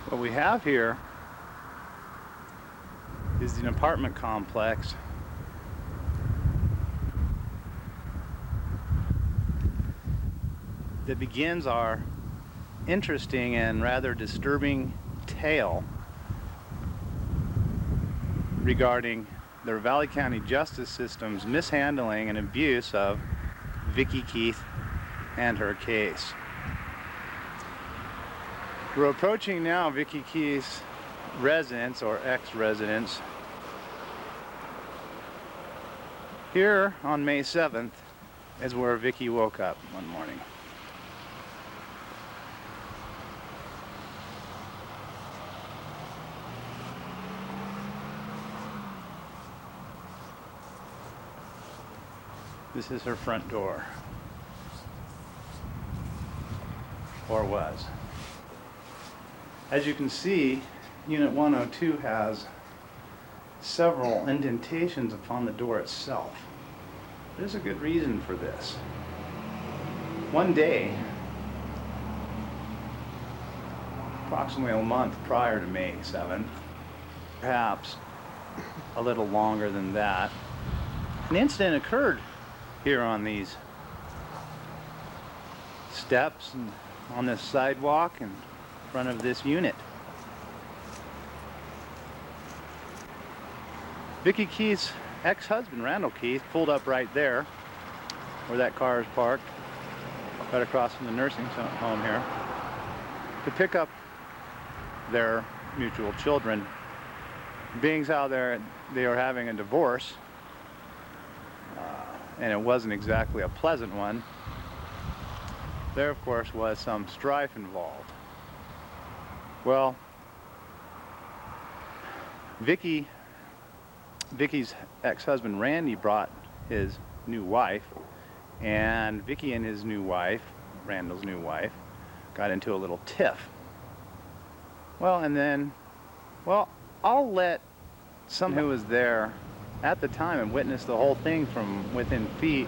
What we have here is an apartment complex that begins our interesting and rather disturbing tale regarding the Ravalli County Justice System's mishandling and abuse of Vicki Keith and her case. We're approaching now Vicki Keith's residence or ex-residence here on May 7th is where Vicki woke up one morning. This is her front door, or was. As you can see, Unit 102 has several indentations upon the door itself. There's a good reason for this. One day, approximately a month prior to May 7th, perhaps a little longer than that, an incident occurred here on these steps and on this sidewalk in front of this unit. Vicki Keith's ex-husband, Randall Keith, pulled up right there where that car is parked, right across from the nursing home here, to pick up their mutual children. Being how they are having a divorce, and it wasn't exactly a pleasant one, there of course was some strife involved. Well, Vicki's ex-husband Randy brought his new wife, and Vicki and his new wife, Randall's new wife, got into a little tiff. Well, and then, I'll let someone who was there at the time and witnessed the whole thing from within feet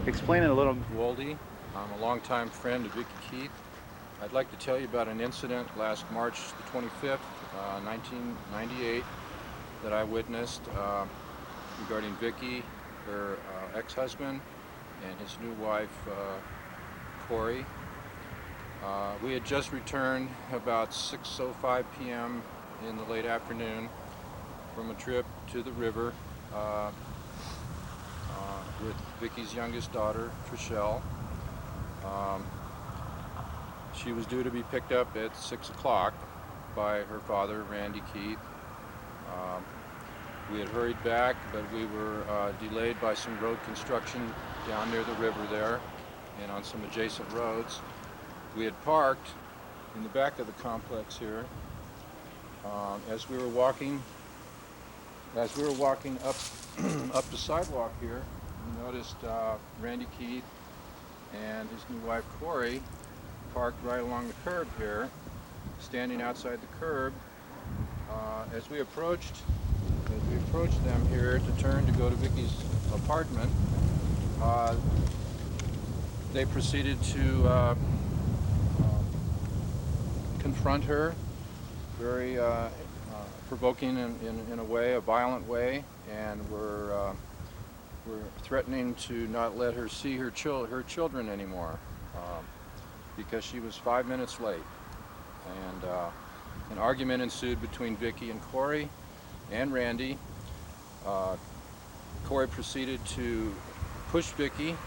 explain it a little. Wolde. I'm a longtime friend of Vicki Keith. I'd like to tell you about an incident last March the 25th, 1998, that I witnessed regarding Vicki, her ex-husband, and his new wife, Corey. We had just returned about 6:05 p.m. in the late afternoon from a trip to the river with Vicki's youngest daughter, Trishelle. She was due to be picked up at 6 o'clock by her father, Randy Keith. We had hurried back, but we were delayed by some road construction down near the river there and on some adjacent roads. We had parked in the back of the complex here. As we were walking up up the sidewalk here, we noticed Randy Keith and his new wife Corey parked right along the curb here, standing outside the curb. As we approached them here to turn to go to Vicki's apartment, they proceeded to confront her, very provoking in a way, a violent way, and were threatening to not let her see her children anymore because she was 5 minutes late. And an argument ensued between Vicki and Corey and Randy. Corey proceeded to push Vicki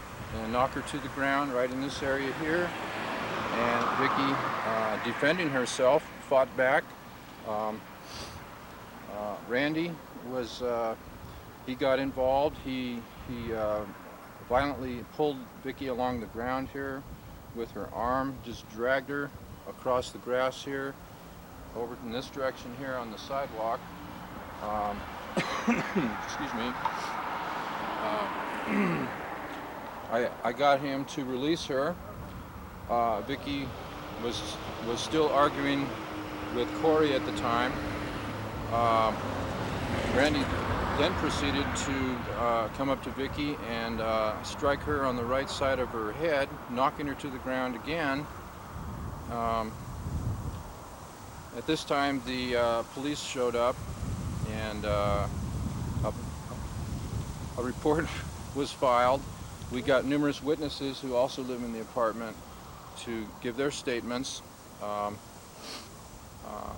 and knock her to the ground right in this area here. And Vicki, defending herself, fought back. Randy he got involved. He violently pulled Vicki along the ground here with her arm, just dragged her across the grass here, over in this direction here on the sidewalk. Excuse me. I got him to release her. Vicki was still arguing with Corey at the time. Randy then proceeded to come up to Vicki and strike her on the right side of her head, knocking her to the ground again. At this time, the police showed up, and a report was filed. We got numerous witnesses who also live in the apartment to give their statements. Um,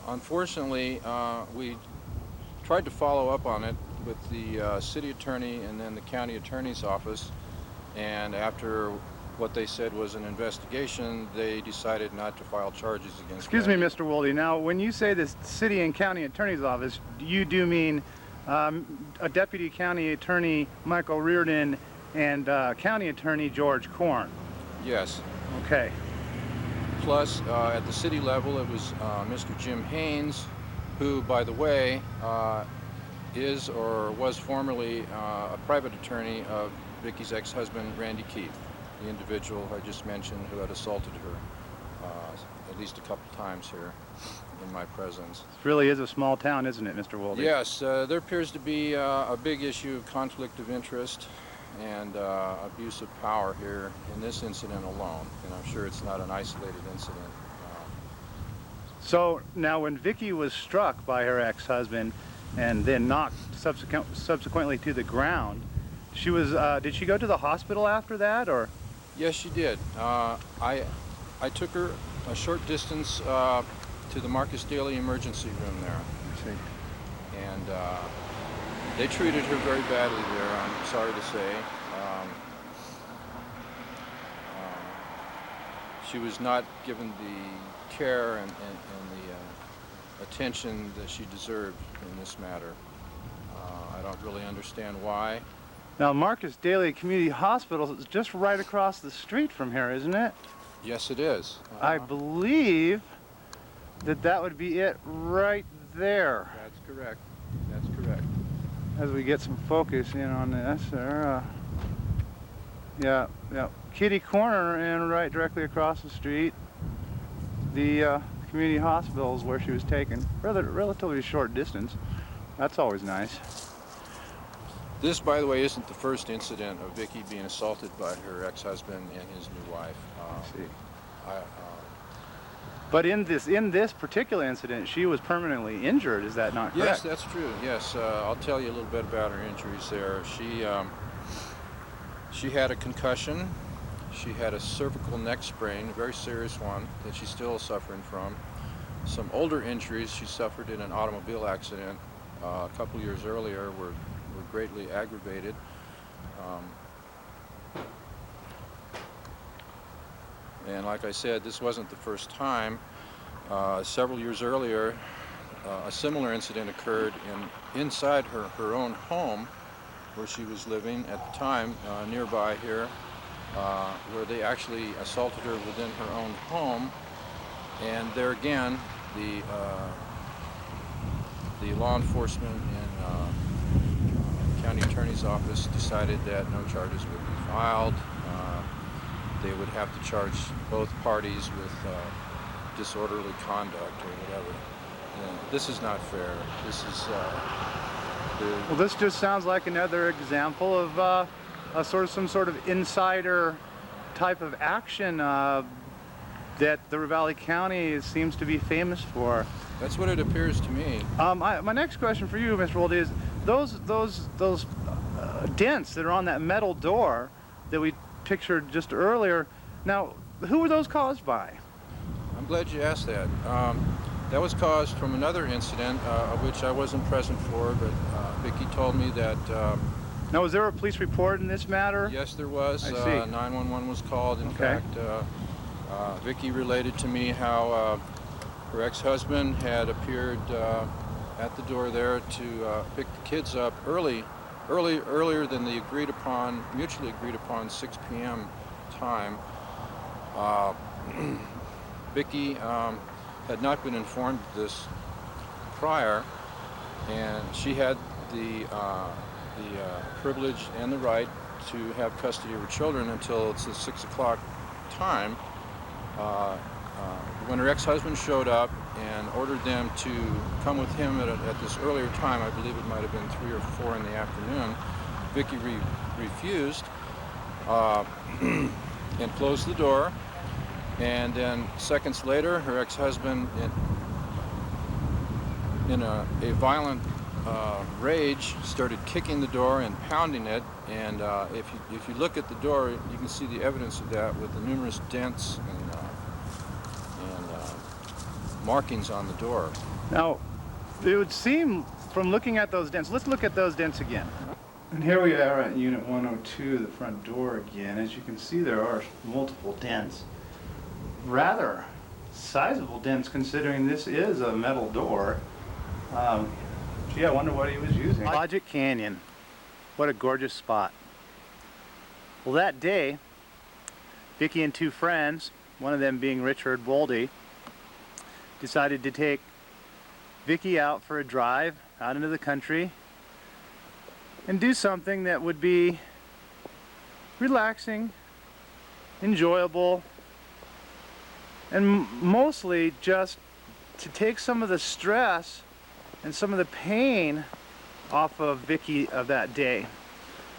Unfortunately, we tried to follow up on it with the city attorney and then the county attorney's office, and after what they said was an investigation, they decided not to file charges against Excuse me, Randy. Mr. Wolde. Now, when you say this city and county attorney's office, you do mean a deputy county attorney, Michael Reardon, and county attorney, George Korn. Yes. Okay. Plus, at the city level, it was Mr. Jim Haynes, who, by the way, is or was formerly a private attorney of Vicki's ex-husband, Randy Keith, the individual I just mentioned who had assaulted her at least a couple times here in my presence. This really is a small town, isn't it, Mr. Wolde? Yes, there appears to be a big issue of conflict of interest and abuse of power here in this incident alone, and I'm sure it's not an isolated incident. So now, when Vicki was struck by her ex-husband and then knocked subsequently to the ground, she was. Did she go to the hospital after that, or? Yes, she did. I took her a short distance to the Marcus Daly emergency room there, I see. and they treated her very badly there, I'm sorry to say. She was not given the care and the attention that she deserved in this matter. I don't really understand why. Now, Marcus Daly Community Hospital is just right across the street from here, isn't it? Yes, it is. I believe that would be it right there. That's correct. That's correct. As we get some focus in on this, there. Yeah. Kitty Corner, and right directly across the street, the community hospital is where she was taken. Relatively short distance. That's always nice. This, by the way, isn't the first incident of Vicki being assaulted by her ex-husband and his new wife. I see. I, But in this particular incident, she was permanently injured. Is that not correct? yes, that's true. Yes, I'll tell you a little bit about her injuries there. She had a concussion. She had a cervical neck sprain, a very serious one that she's still suffering from. Some older injuries she suffered in an automobile accident a couple years earlier were greatly aggravated. And like I said, this wasn't the first time. Several years earlier, a similar incident occurred inside her own home where she was living at the time, nearby here, where they actually assaulted her within her own home. And there again, the law enforcement and county attorney's office decided that no charges would be filed. They would have to charge both parties with disorderly conduct or whatever. And this is not fair. This is Well, this just sounds like another example of some sort of insider type of action that the Ravalli County seems to be famous for. that's what it appears to me. My next question for you, Mr. Wolde, is those dents that are on that metal door that we pictured just earlier. Now, who were those caused by? I'm glad you asked that. That was caused from another incident of which I wasn't present for, but Vicki told me that. Now, was there a police report in this matter? Yes, there was. I see. 911 was called. In Okay. fact, Vicki related to me how her ex-husband had appeared at the door there to pick the kids up earlier than the mutually agreed upon 6 p.m. time. Vicki had not been informed of this prior, and she had the privilege and the right to have custody of her children until it's the 6 o'clock time. When her ex-husband showed up and ordered them to come with him at this earlier time, I believe it might have been 3 or 4 in the afternoon, Vicki refused and closed the door. And then seconds later, her ex-husband in a violent rage, started kicking the door and pounding it. And if you look at the door, you can see the evidence of that with the numerous dents and markings on the door. Now, it would seem from looking at those dents, let's look at those dents again. And here we are at Unit 102, the front door again. As you can see, there are multiple dents. Rather sizable dents considering this is a metal door. Gee, I wonder what he was using. Logic Canyon. What a gorgeous spot. Well, that day, Vicki and two friends, one of them being Richard Boldy, decided to take Vicki out for a drive out into the country and do something that would be relaxing, enjoyable, and mostly just to take some of the stress and some of the pain off of Vicki of that day.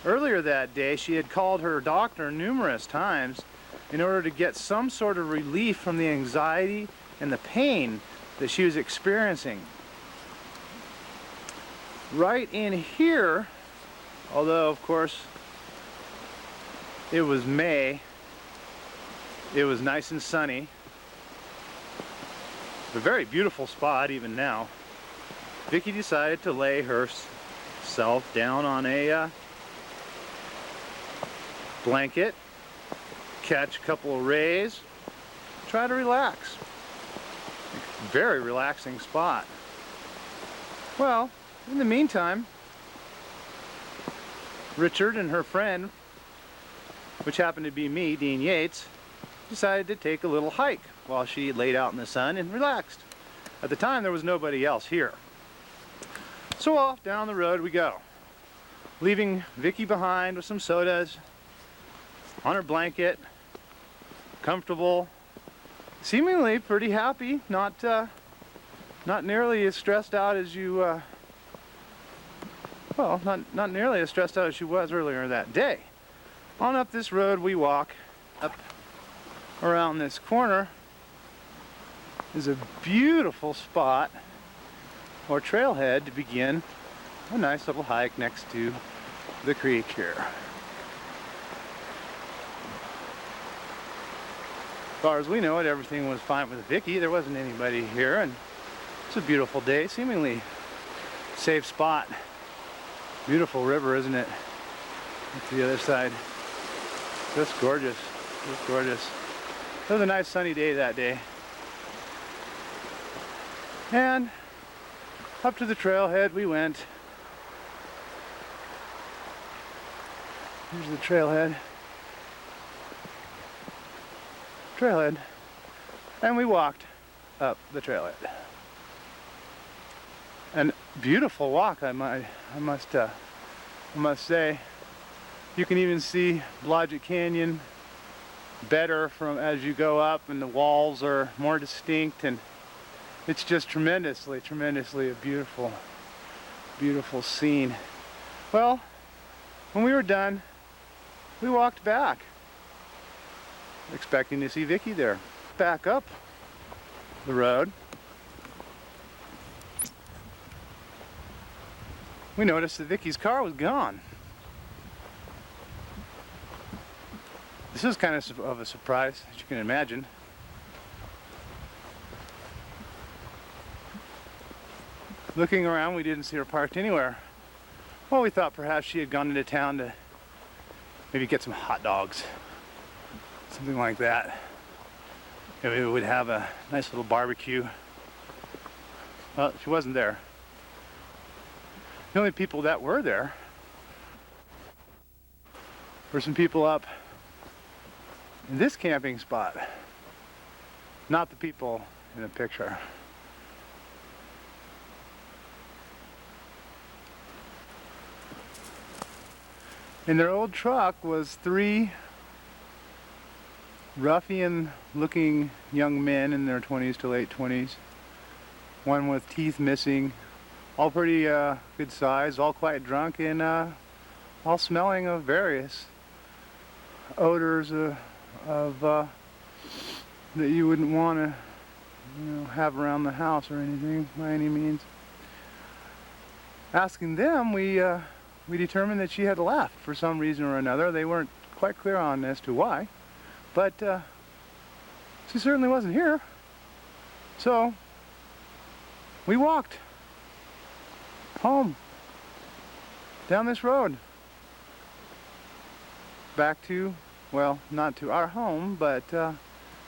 Earlier that day, she had called her doctor numerous times in order to get some sort of relief from the anxiety and the pain that she was experiencing. Right in here, although of course it was May, it was nice and sunny, a very beautiful spot even now, Vicki decided to lay herself down on a blanket, catch a couple of rays, try to relax. Very relaxing spot. Well, in the meantime, Richard and her friend, which happened to be me, Dean Yates, decided to take a little hike while she laid out in the sun and relaxed. At the time, there was nobody else here. So off down the road we go, leaving Vicki behind with some sodas, on her blanket, comfortable, seemingly pretty happy, not nearly as stressed out as you, well, not nearly as stressed out as she was earlier that day. On up this road we walk, up around this corner is a beautiful spot or trailhead to begin a nice little hike next to the creek here. As far as we know it, everything was fine with Vicki. There wasn't anybody here, and it's a beautiful day, seemingly safe spot. Beautiful river, isn't it? To the other side. Just gorgeous. Just gorgeous. It was a nice sunny day that day. And up to the trailhead we went. Here's the trailhead. And we walked up the trailhead. And beautiful walk, I must say. You can even see Logic Canyon better from as you go up, and the walls are more distinct, and it's just tremendously a beautiful scene. Well, when we were done, we walked back, expecting to see Vicki there. Back up the road, we noticed that Vicki's car was gone. This is kind of a surprise, as you can imagine. Looking around, we didn't see her parked anywhere. Well, we thought perhaps she had gone into town to maybe get some hot dogs, something like that. Maybe we would have a nice little barbecue. Well, she wasn't there. The only people that were there were some people up in this camping spot, not the people in the picture. In their old truck was 3 ruffian-looking young men in their 20s to late 20s. One with teeth missing, all pretty good size, all quite drunk, and all smelling of various odors that you wouldn't want to have around the house or anything by any means. asking them, we determined that she had left for some reason or another. They weren't quite clear on as to why, but she certainly wasn't here. So we walked home down this road back to, well, not to our home, but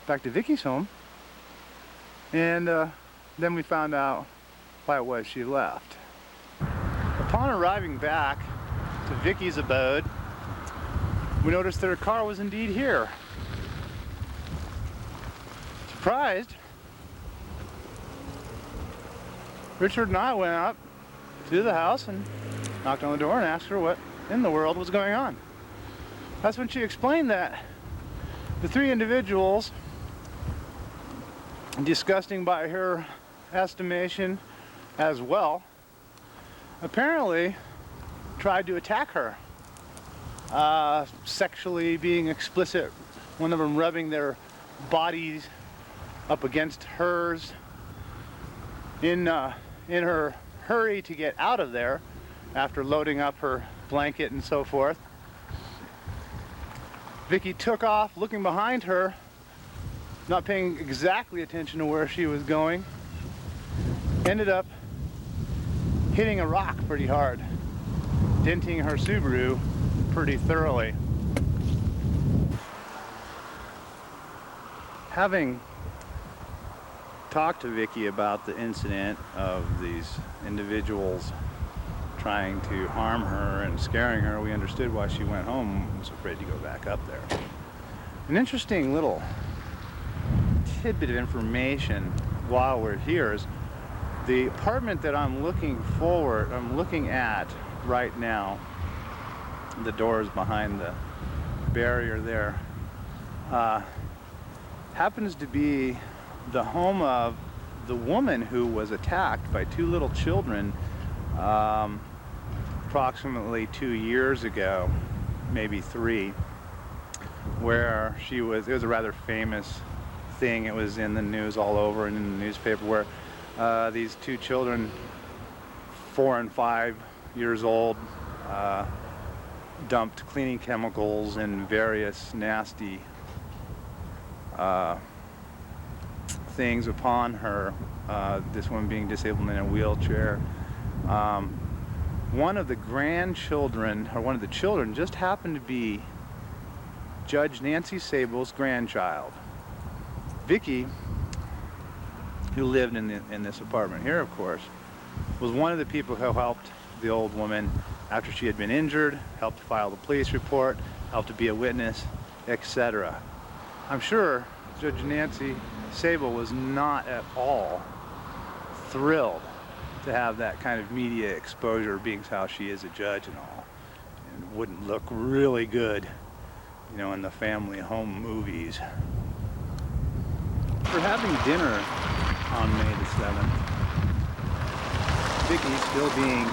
back to Vicky's home. And then we found out why it was she left. Upon arriving back to Vicky's abode, we noticed that her car was indeed here. Surprised, Richard and I went up to the house and knocked on the door and asked her what in the world was going on. That's when she explained that the three individuals, disgusting by her estimation as well, apparently tried to attack her, sexually being explicit, one of them rubbing their bodies up against hers in her hurry to get out of there after loading up her blanket and so forth. Vicky took off looking behind her, not paying exactly attention to where she was going. Ended up hitting a rock pretty hard, denting her Subaru pretty thoroughly. Having talked to Vicky about the incident of these individuals trying to harm her and scaring her, we understood why she went home and was afraid to go back up there. An interesting little tidbit of information while we're here is the apartment that I'm looking at right now. The doors behind the barrier there happens to be the home of the woman who was attacked by two little children approximately 2 years ago, maybe 3, where it was a rather famous thing. It was in the news all over and in the newspaper where these two children, 4 and 5 years old, dumped cleaning chemicals and various nasty things upon her, this woman being disabled in a wheelchair. One of the grandchildren, or one of the children, just happened to be Judge Nancy Sable's grandchild. Vicky, who lived in this apartment here, of course, was one of the people who helped the old woman after she had been injured, helped to file the police report, helped to be a witness, etc. I'm sure Judge Nancy Sable was not at all thrilled to have that kind of media exposure, being how she is a judge and all, and wouldn't look really good, you know, in the family home movies. We're having dinner on May the 7th. Vicky, still being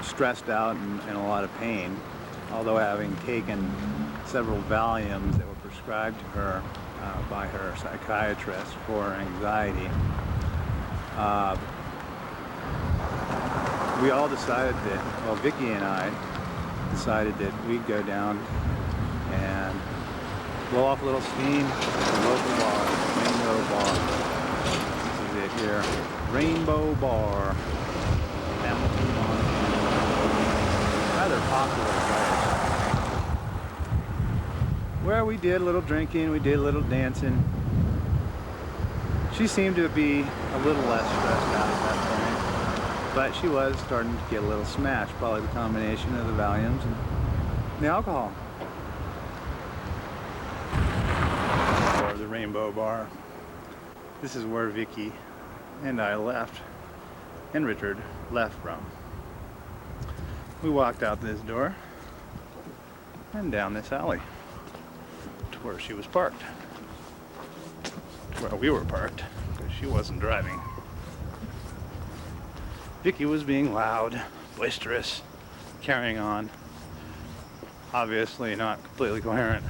stressed out and in a lot of pain, although having taken several Valiums that were prescribed to her by her psychiatrist for anxiety. We all decided that, well, Vicky and I decided that we'd go down and blow off a little steam at the local bar, Rainbow Bar. This is it here, Rainbow Bar, Hamilton, Montana. Rather popular place, where we did a little drinking, we did a little dancing. She seemed to be a little less stressed out at that point, but she was starting to get a little smashed, probably the combination of the Valiums and the alcohol. Or the Rainbow Bar. This is where Vicky and I left, and Richard left from. We walked out this door and down this alley to where she was parked. Where we were parked, because she wasn't driving. Vicky was being loud, boisterous, carrying on, obviously not completely coherent.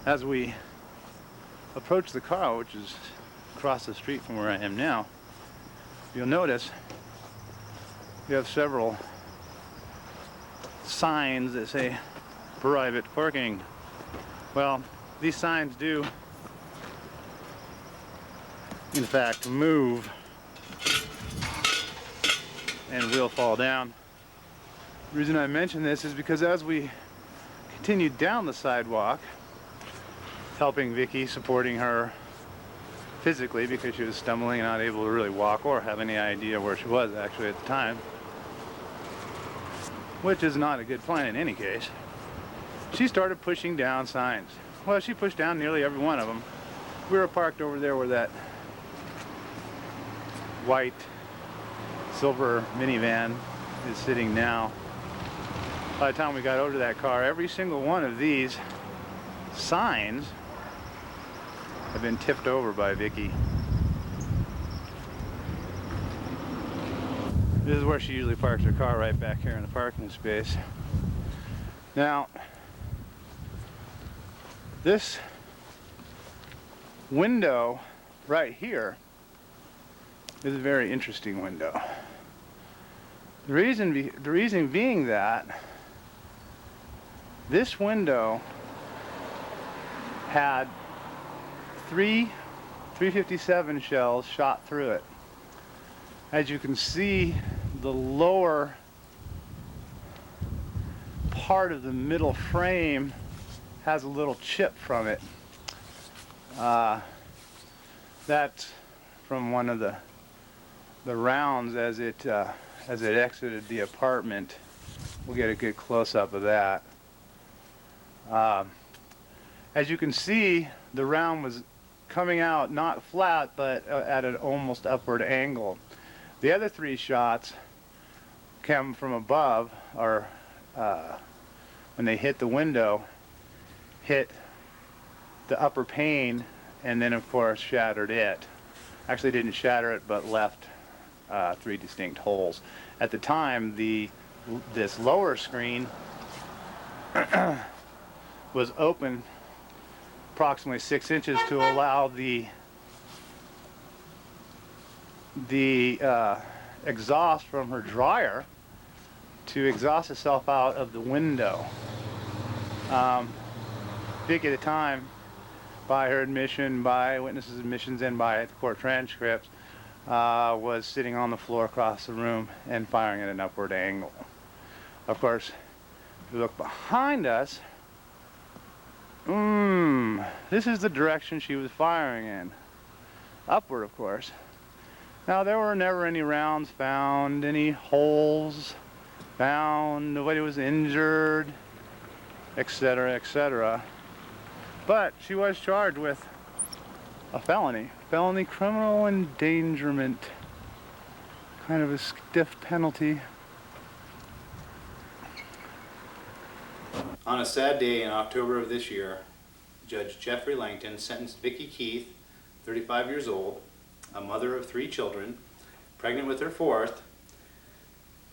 As we approached the car, which is across the street from where I am now, you'll notice we have several signs that say private parking. Well, these signs do in fact move and will fall down. The reason I mention this is because as we continued down the sidewalk, helping Vicky, supporting her physically because she was stumbling and not able to really walk or have any idea where she was actually at the time, which is not a good plan in any case, she started pushing down signs. Well, she pushed down nearly every one of them. We were parked over there where that white silver minivan is sitting now. By the time we got over to that car, every single one of these signs have been tipped over by Vicky. This is where she usually parks her car, right back here in the parking space. Now, this window right here is a very interesting window. The reason being that this window had three 357 shells shot through it. As you can see, the lower part of the middle frame has a little chip from it. That's from one of the rounds as it exited the apartment. We'll get a good close-up of that. As you can see, the round was coming out not flat, but at an almost upward angle. The other three shots came from above, or when they hit the window, hit the upper pane, and then of course shattered it. Actually didn't shatter it, but left three distinct holes. At the time, this lower screen was open approximately 6 inches to allow the exhaust from her dryer to exhaust itself out of the window. Vicky at the time, by her admission, by witnesses' admissions, and by the court transcripts, was sitting on the floor across the room and firing at an upward angle. Of course, if you look behind us, this is the direction she was firing in. Upward, of course. Now, there were never any rounds found, any holes found, nobody was injured, etc., etc. But she was charged with a felony criminal endangerment. Kind of a stiff penalty. On a sad day in October of this year, Judge Jeffrey Langton sentenced Vicky Keith, 35 years old, a mother of 3 children, pregnant with her 4th,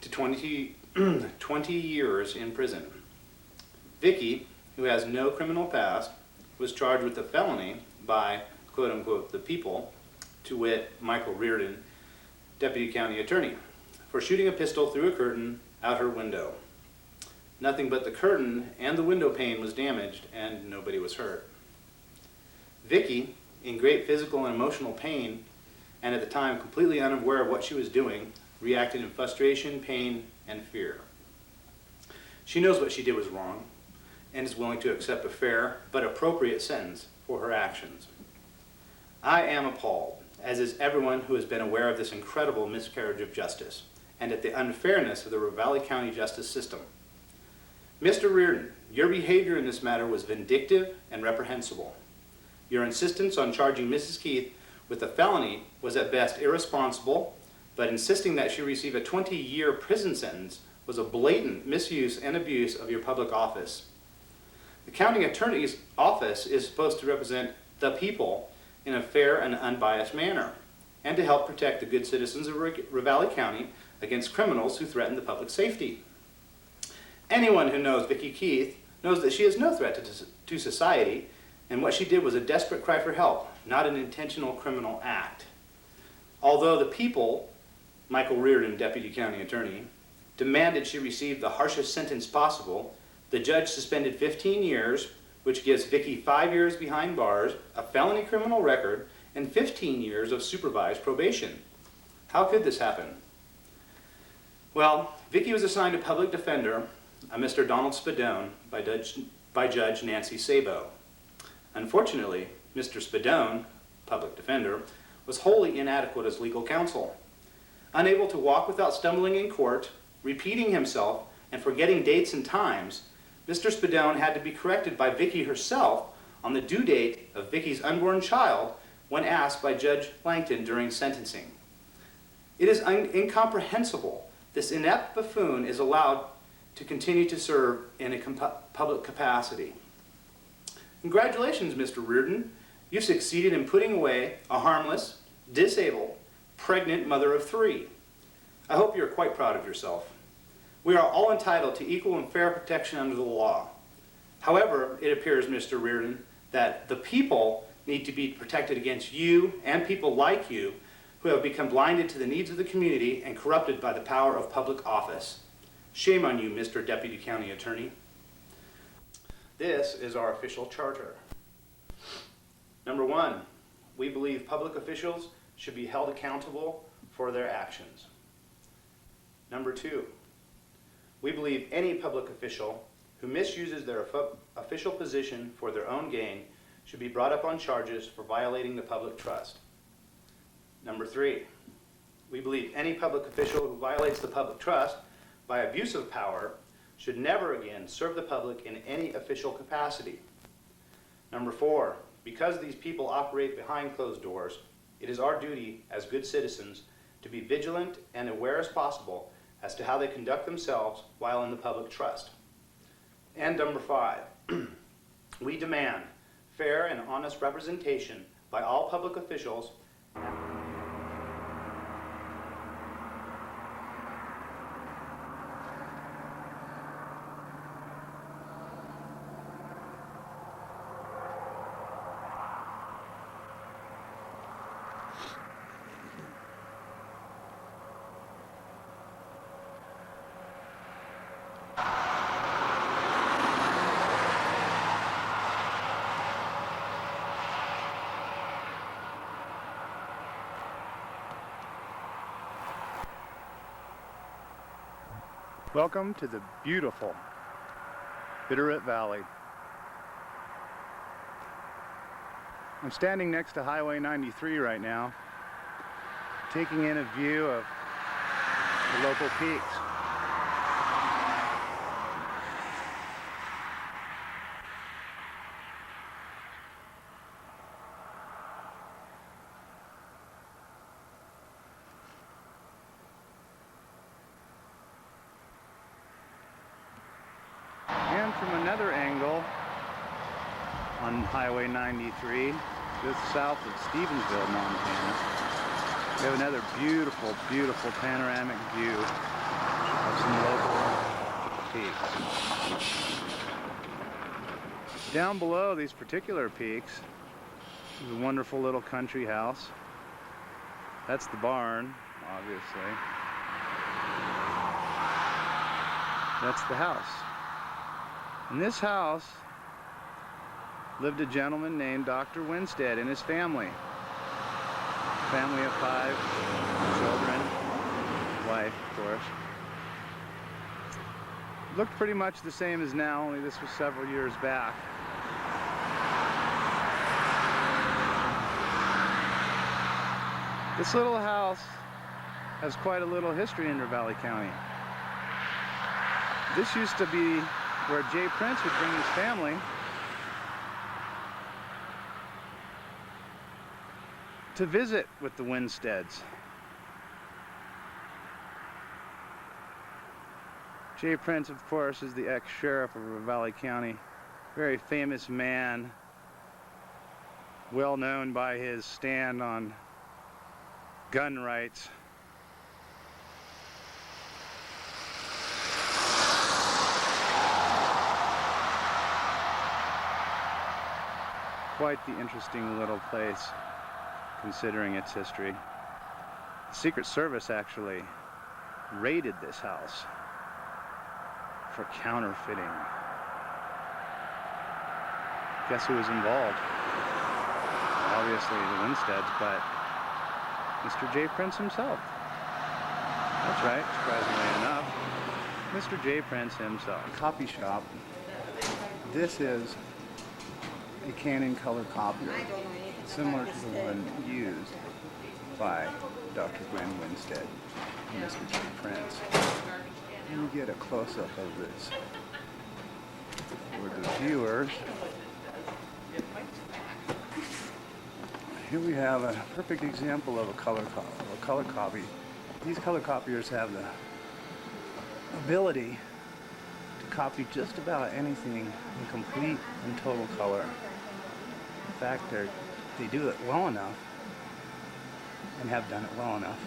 to 20 years in prison. Vicky, who has no criminal past, was charged with a felony by, quote-unquote, the people, to wit, Michael Reardon, Deputy County Attorney, for shooting a pistol through a curtain out her window. Nothing but the curtain and the window pane was damaged, and nobody was hurt. Vicky, in great physical and emotional pain, and at the time completely unaware of what she was doing, reacted in frustration, pain, and fear. She knows what she did was wrong, and is willing to accept a fair but appropriate sentence for her actions. I am appalled, as is everyone who has been aware of this incredible miscarriage of justice, and at the unfairness of the Ravalli County justice system. Mr. Reardon, your behavior in this matter was vindictive and reprehensible. Your insistence on charging Mrs. Keith with a felony was at best irresponsible, but insisting that she receive a 20-year prison sentence was a blatant misuse and abuse of your public office. The county attorney's office is supposed to represent the people in a fair and unbiased manner, and to help protect the good citizens of Ravalli County against criminals who threaten the public safety. Anyone who knows Vicky Keith knows that she is no threat to society, and what she did was a desperate cry for help, not an intentional criminal act. Although the people Michael Reardon, Deputy County Attorney, demanded she receive the harshest sentence possible. The judge suspended 15 years, which gives Vicky 5 years behind bars, a felony criminal record, and 15 years of supervised probation. How could this happen? Well, Vicky was assigned a public defender, a Mr. Donald Spadone, by Judge Nancy Sabo. Unfortunately, Mr. Spadone, public defender, was wholly inadequate as legal counsel. Unable to walk without stumbling in court, repeating himself, and forgetting dates and times, Mr. Spadone had to be corrected by Vicky herself on the due date of Vicky's unborn child when asked by Judge Langton during sentencing. It is incomprehensible this inept buffoon is allowed to continue to serve in a public capacity. Congratulations, Mr. Reardon. You succeeded in putting away a harmless, disabled, pregnant mother of 3. I hope you're quite proud of yourself. We are all entitled to equal and fair protection under the law. However, it appears, Mr. Reardon, that the people need to be protected against you and people like you who have become blinded to the needs of the community and corrupted by the power of public office. Shame on you, Mr. Deputy County Attorney. This is our official charter. Number 1, we believe public officials should be held accountable for their actions. Number 2, we believe any public official who misuses their official position for their own gain should be brought up on charges for violating the public trust. Number 3, we believe any public official who violates the public trust by abuse of power should never again serve the public in any official capacity. Number 4, because these people operate behind closed doors, it is our duty as good citizens to be vigilant and aware as possible as to how they conduct themselves while in the public trust. And number 5, we demand fair and honest representation by all public officials. Welcome to the beautiful Bitterroot Valley. I'm standing next to Highway 93 right now, taking in a view of the local peaks. And from another angle on Highway 93, just south of Stevensville, Montana, we have another beautiful, beautiful panoramic view of some local peaks. Down below these particular peaks is a wonderful little country house. That's the barn, obviously. That's the house. In this house lived a gentleman named Dr. Winstead and his family. Family of 5 children, wife, of course. Looked pretty much the same as now, only this was several years back. This little house has quite a little history in Ravalli County. This used to be where Jay Prince would bring his family to visit with the Winsteads. Jay Prince, of course, is the ex-sheriff of Ravalli County. Very famous man, well known by his stand on gun rights. Quite the interesting little place, considering its history. The Secret Service actually raided this house for counterfeiting. Guess who was involved? Obviously the Winsteads, but Mr. J. Prince himself. That's right, surprisingly enough, Mr. J. Prince himself. Copy shop. This is a Canon color copier, similar to the one used by Dr. Gwen Winstead and Mr. J. Prince. Let me get a close-up of this for the viewers. Here we have a perfect example of a color copy. These color copiers have the ability to copy just about anything in complete and total color. In fact, they do it well enough and have done it well enough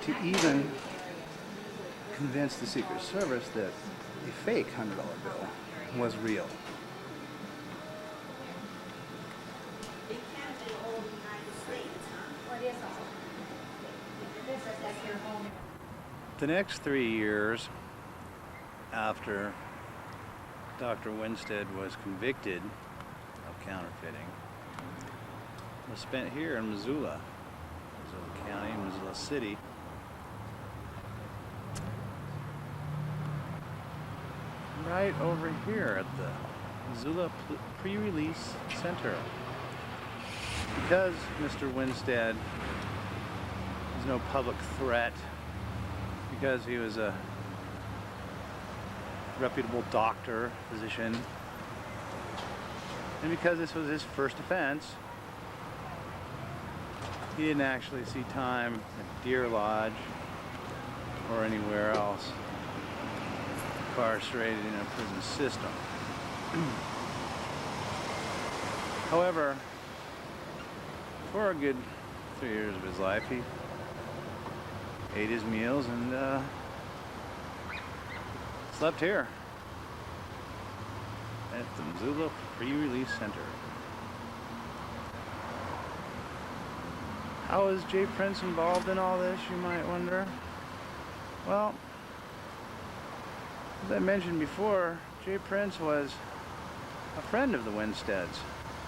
to even convince the Secret Service that a fake $100 bill was real. The next 3 years after Dr. Winstead was convicted of counterfeiting was spent here in Missoula County, Missoula City. Right over here at the Missoula Pre-Release Center. Because Mr. Winstead is no public threat, because he was a reputable doctor, physician, and because this was his first offense, he didn't actually see time at Deer Lodge or anywhere else incarcerated in a prison system. However, for a good 3 years of his life, he ate his meals and slept here at the Missoula Pre-Release Center. How is J. Prince involved in all this, you might wonder? Well, as I mentioned before, J. Prince was a friend of the Winsteads,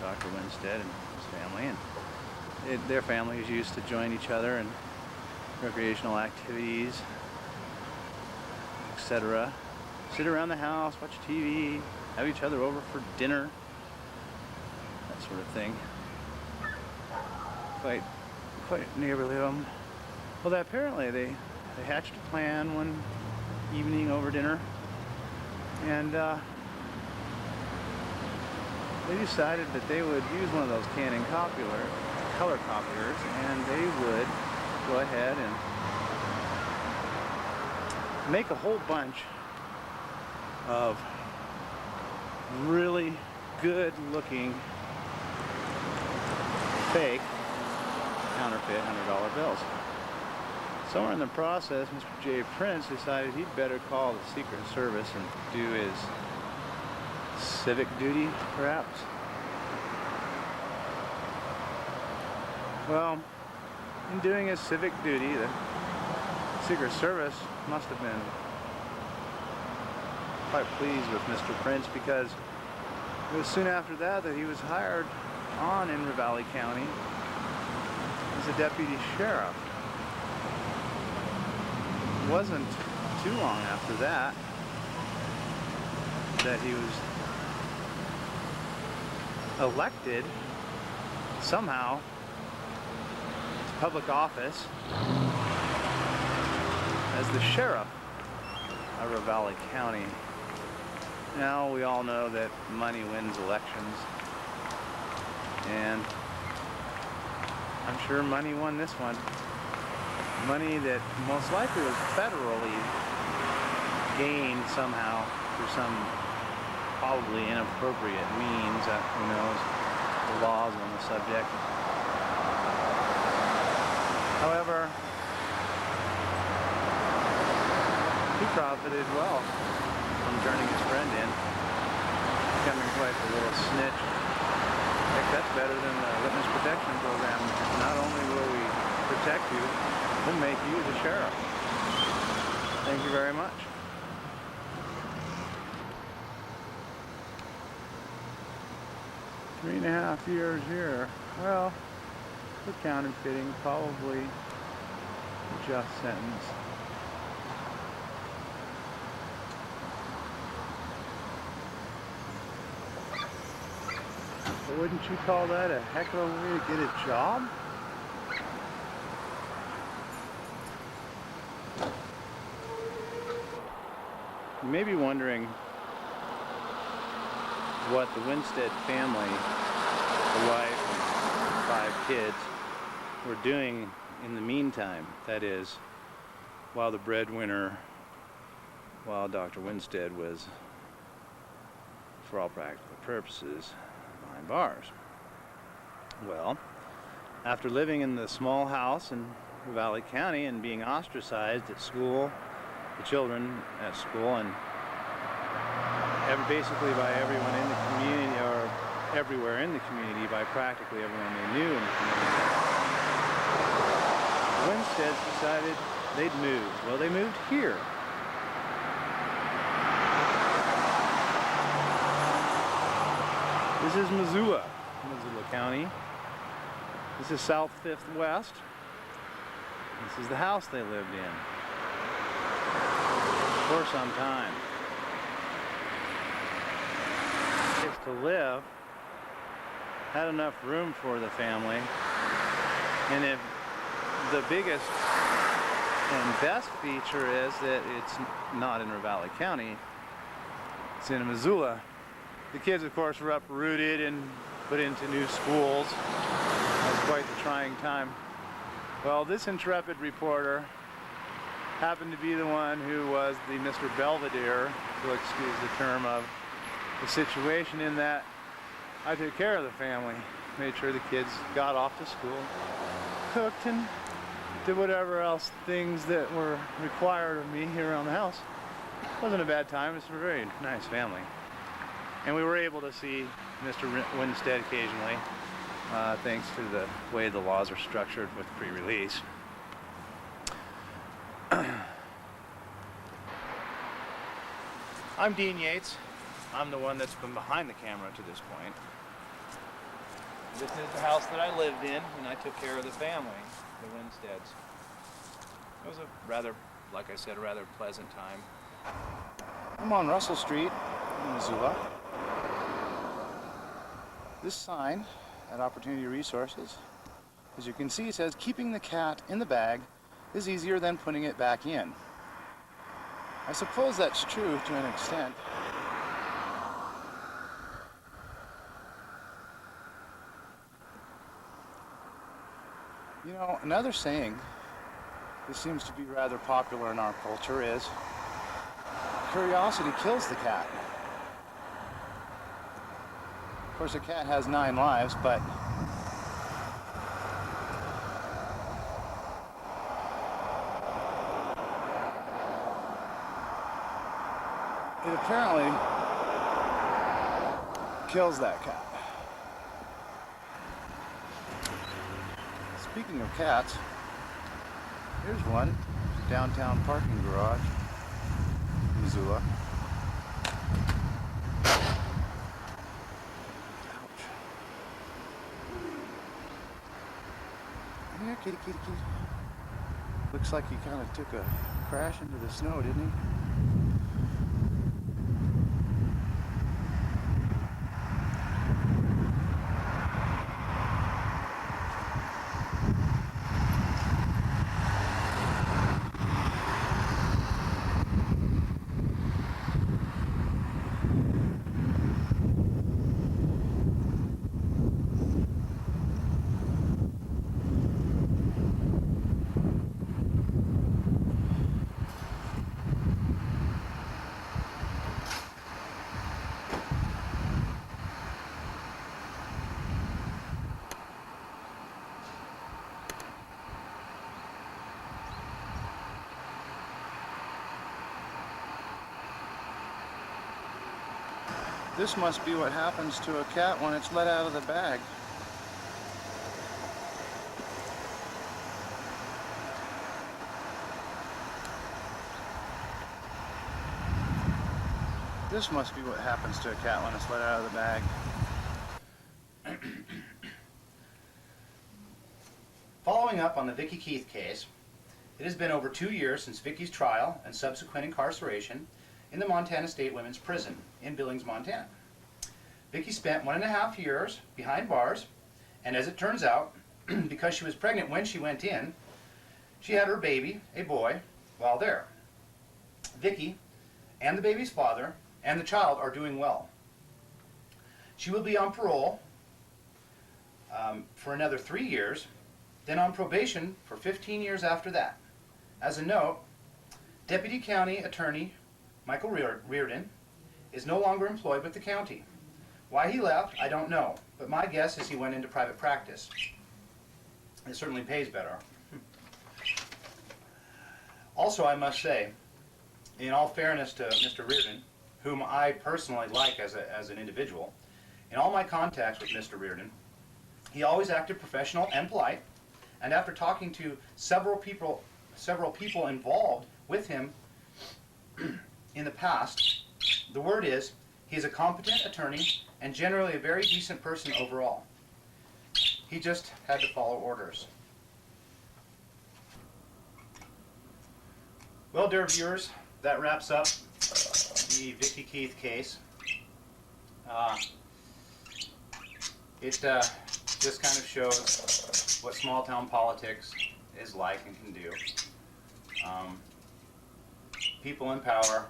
Dr. Winstead and his family, and their families used to join each other in recreational activities, etc. Sit around the house, watch TV, have each other over for dinner, that sort of thing. Quite neighborly of them. Well, apparently they hatched a plan one evening over dinner, and they decided that they would use one of those Canon color copiers, and they would go ahead and make a whole bunch of really good looking fake counterfeit $100 bills. Somewhere in the process, Mr. J. Prince decided he'd better call the Secret Service and do his civic duty, perhaps. Well, in doing his civic duty, the Secret Service must have been quite pleased with Mr. Prince, because it was soon after that he was hired on in Ravalli County as a deputy sheriff. It wasn't too long after that he was elected somehow to public office as the sheriff of Ravalli County. Now we all know that money wins elections, and I'm sure money won this one. Money that most likely was federally gained somehow through some probably inappropriate means. Who knows the laws on the subject. However, he profited well from turning his friend in, becoming quite a little snitch. Heck, that's better than the witness protection program now protect you than make you the sheriff. Thank you very much. Three and a half years here. Well, for counterfeiting, probably a just sentence. But wouldn't you call that a heck of a way to get a job? You may be wondering what the Winstead family, the wife and 5 kids, were doing in the meantime. That is, while the breadwinner, while Dr. Winstead was, for all practical purposes, behind bars. Well, after living in the small house in Valley County and being ostracized at school, the children at school, and basically by everyone in the community, or everywhere in the community, by practically everyone they knew in the community, the Winsteads decided they'd move. Well, they moved here. This is Missoula County. This is South 5th West. This is the house they lived in for some time. Place to live, had enough room for the family, and if the biggest and best feature is that it's not in Ravalli County, it's in Missoula. The kids, of course, were uprooted and put into new schools. It was quite the trying time. Well, this intrepid reporter happened to be the one who was the Mr. Belvedere, if you'll excuse the term, of the situation, in that I took care of the family, made sure the kids got off to school, cooked, and did whatever else things that were required of me here around the house. It wasn't a bad time. It's a very nice family. And we were able to see Mr. Winstead occasionally, thanks to the way the laws are structured with pre-release. I'm Dean Yates. I'm the one that's been behind the camera to this point. This is the house that I lived in, and I took care of the family, the Winsteads. It was a rather, like I said, a rather pleasant time. I'm on Russell Street in Missoula. This sign at Opportunity Resources, as you can see, says, "Keeping the cat in the bag is easier than putting it back in." I suppose that's true to an extent. You know, another saying that seems to be rather popular in our culture is, curiosity kills the cat. Of course, a cat has 9 lives, but it apparently kills that cat. Speaking of cats, here's one, downtown parking garage, Missoula. Ouch. Here, kitty, kitty, kitty. Looks like he kind of took a crash into the snow, didn't he? This must be what happens to a cat when it's let out of the bag. This must be what happens to a cat when it's let out of the bag. Following up on the Vicki Keith case, it has been over 2 years since Vicki's trial and subsequent incarceration in the Montana State Women's Prison in Billings, Montana. Vicki spent 1.5 years behind bars, and as it turns out, because she was pregnant when she went in, she had her baby, a boy, while there. Vicki and the baby's father and the child are doing well. She will be on parole for another 3 years, then on probation for 15 years after that. As a note, Deputy County Attorney Michael Reardon is no longer employed with the county. Why he left, I don't know, but my guess is he went into private practice. It certainly pays better. Also, I must say, in all fairness to Mr. Reardon, whom I personally like as an individual, in all my contacts with Mr. Reardon, he always acted professional and polite, and after talking to several people involved with him in the past, the word is he's a competent attorney and generally a very decent person overall. He just had to follow orders. Well, dear viewers, that wraps up the Vicki Keith case. It just kind of shows what small town politics is like and can do. People in power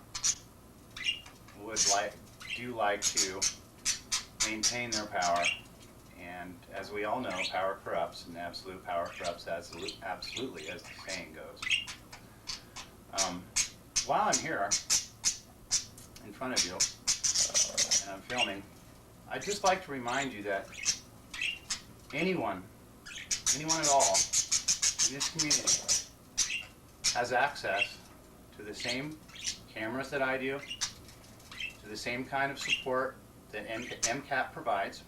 do like to maintain their power, and as we all know, power corrupts, and absolute power corrupts absolutely, as the saying goes. While I'm here in front of you and I'm filming, I'd just like to remind you that anyone at all in this community has access to the same cameras that I do, to the same kind of support that MCAT provides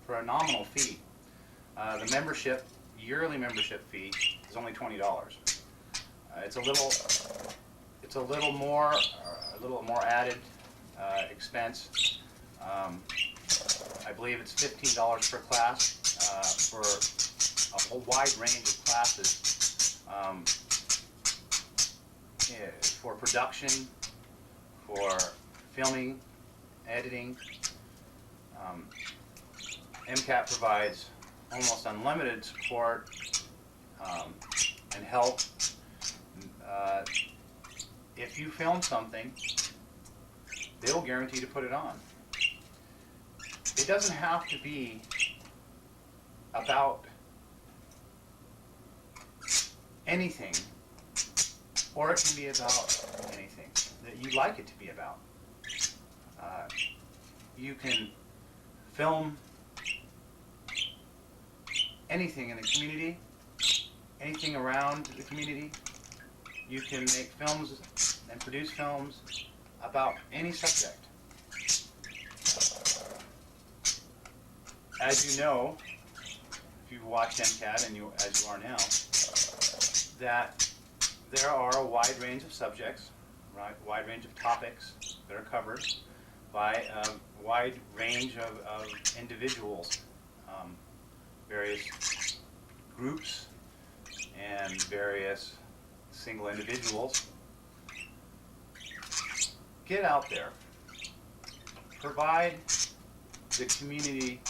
for a nominal fee. The yearly membership fee is only $20. It's a little more added expense. I believe it's $15 per class for a whole wide range of classes, for production, for filming, editing. MCAT provides almost unlimited support and help. If you film something, they'll guarantee to put it on. It doesn't have to be about anything, or it can be about anything that you'd like it to be about. You can film anything in the community, anything around the community. You can make films and produce films about any subject. As you know, if you've watched MCAT, and as you are now, that there are a wide range of subjects, right? Wide range of topics that are covered by a wide range of individuals, various groups and various single individuals. Get out there. Provide the community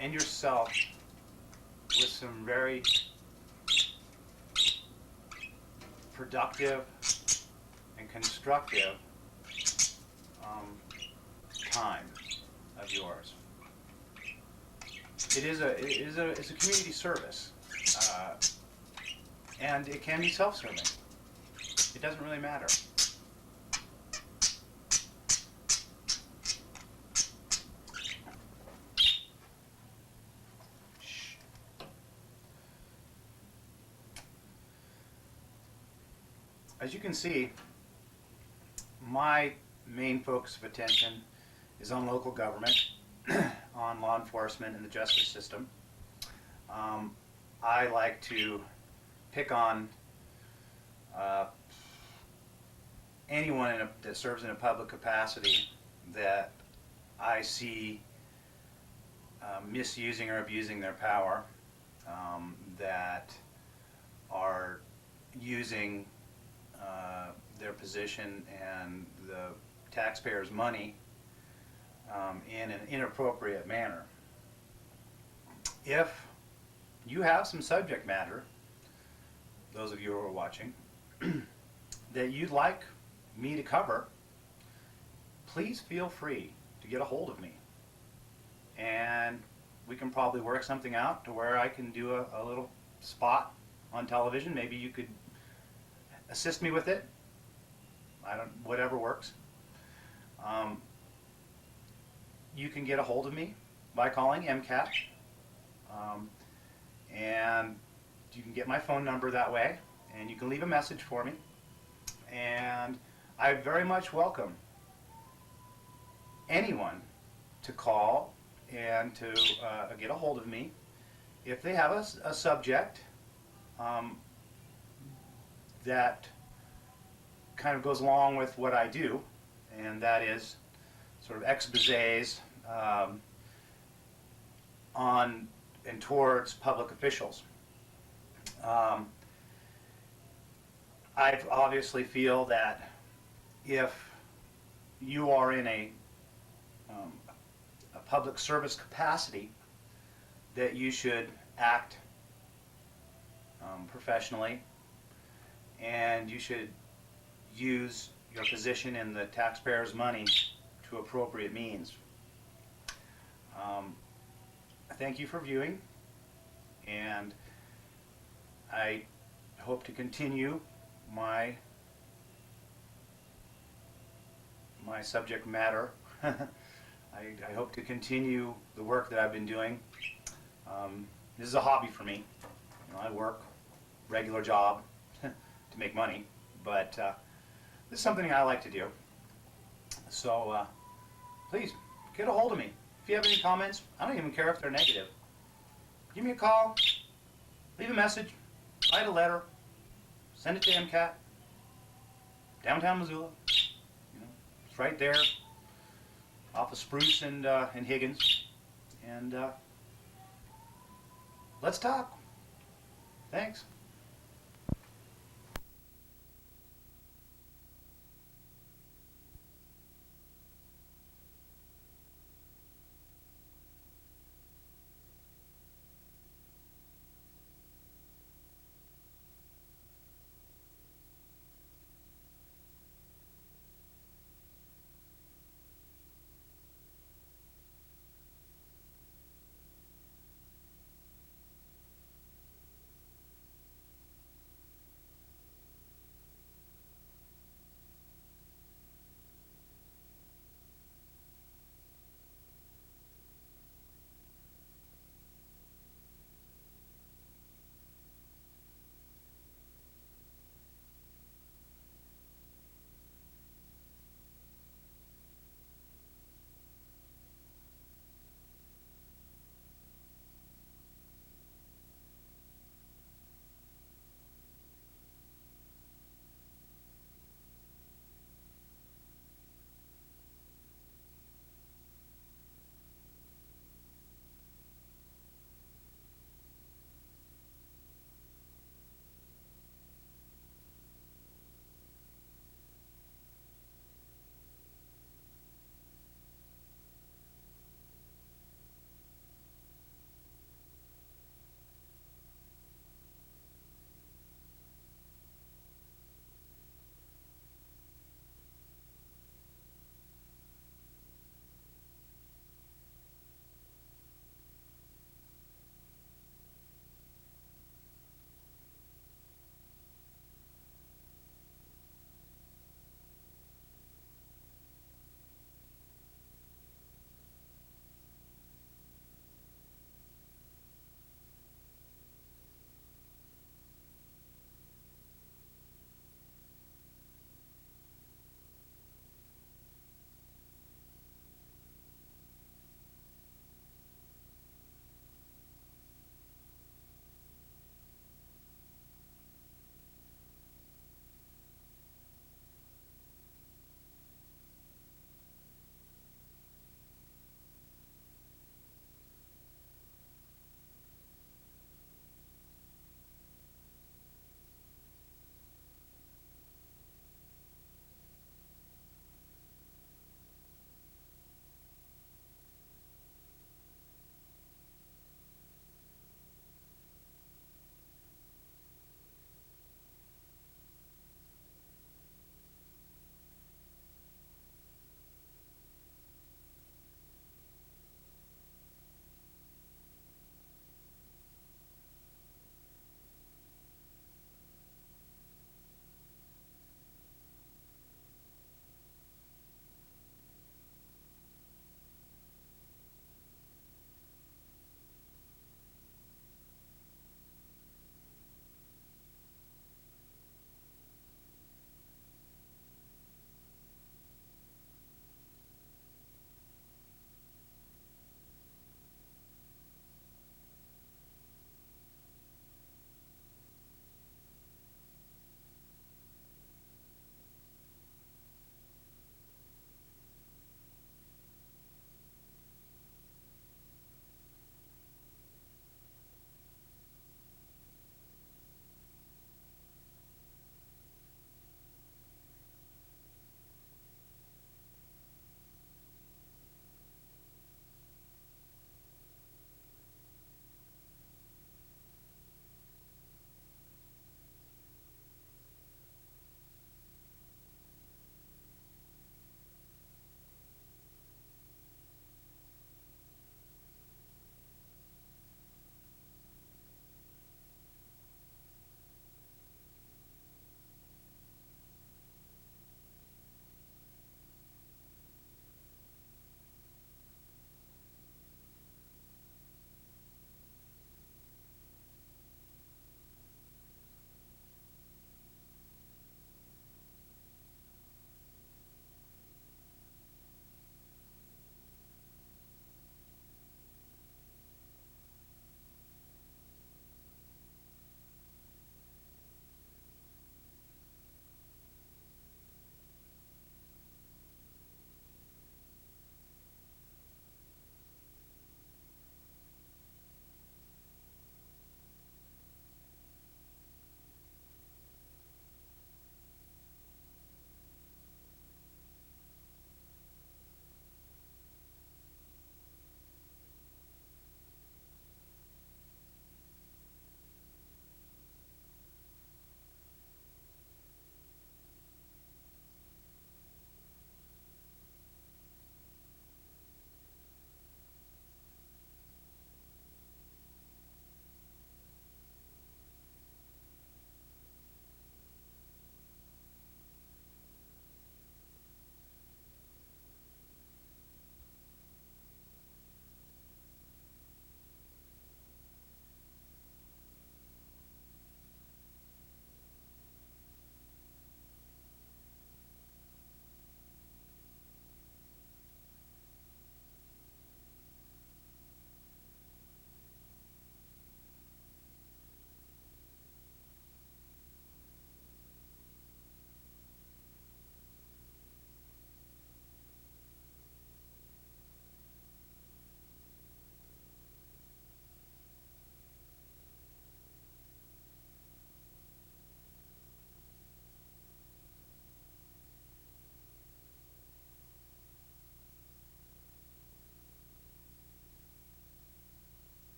and yourself with some very productive and constructive time of yours. It's a community service, and it can be self-serving. It doesn't really matter. As you can see, my main focus of attention is on local government, on law enforcement and the justice system. I like to pick on anyone that serves in a public capacity that I see misusing or abusing their power, that are using their position and the taxpayers' money in an inappropriate manner. If you have some subject matter, those of you who are watching, that you'd like me to cover, please feel free to get a hold of me. And we can probably work something out to where I can do a little spot on television. Maybe you could assist me with it. Whatever works. You can get a hold of me by calling MCAT. And you can get my phone number that way, and you can leave a message for me. And I very much welcome anyone to call and to get a hold of me if they have a subject that kind of goes along with what I do, and that is sort of exposés on and towards public officials. I obviously feel that if you are in a public service capacity, that you should act professionally, and you should use your position in the taxpayers' money to appropriate means. Thank you for viewing, and I hope to continue my subject matter. I hope to continue the work that I've been doing. This is a hobby for me. You know, I work regular job to make money, but this is something I like to do. So please get a hold of me. If you have any comments, I don't even care if they're negative. Give me a call, leave a message, write a letter, send it to MCAT, downtown Missoula. You know, it's right there, off of Spruce and Higgins. And let's talk. Thanks.